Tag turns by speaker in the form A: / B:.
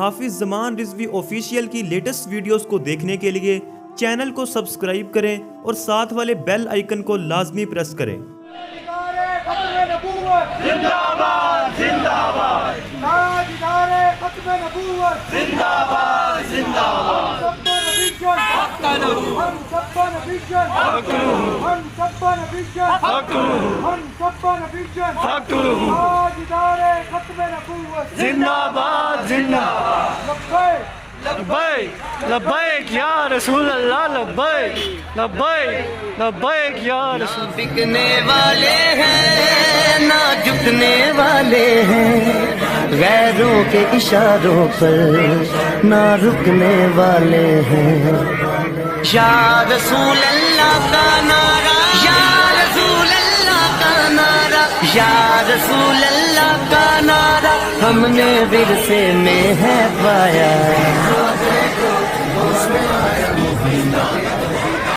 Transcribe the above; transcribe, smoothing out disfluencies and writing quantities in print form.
A: حافظ زمان رضوی آفیشیل کی latest videos کو دیکھنے کے لیے چینل کو سبسکرائب کریں اور ساتھ والے بیل آئیکن کو لازمی پریس کریں۔
B: لبیک لبیک یا رسول اللہ، لبیک لبیک لبیک یا رسول اللہ۔
C: بکنے والے ہیں نہ جھکنے والے ہیں، غیروں کے اشاروں پر نہ رکنے والے ہیں۔ یا رسول اللہ کا نعرہ، یا رسول اللہ کا نعرہ، یا رسول اللہ کا نعرہ ہم نے ورثے میں ہے پایا۔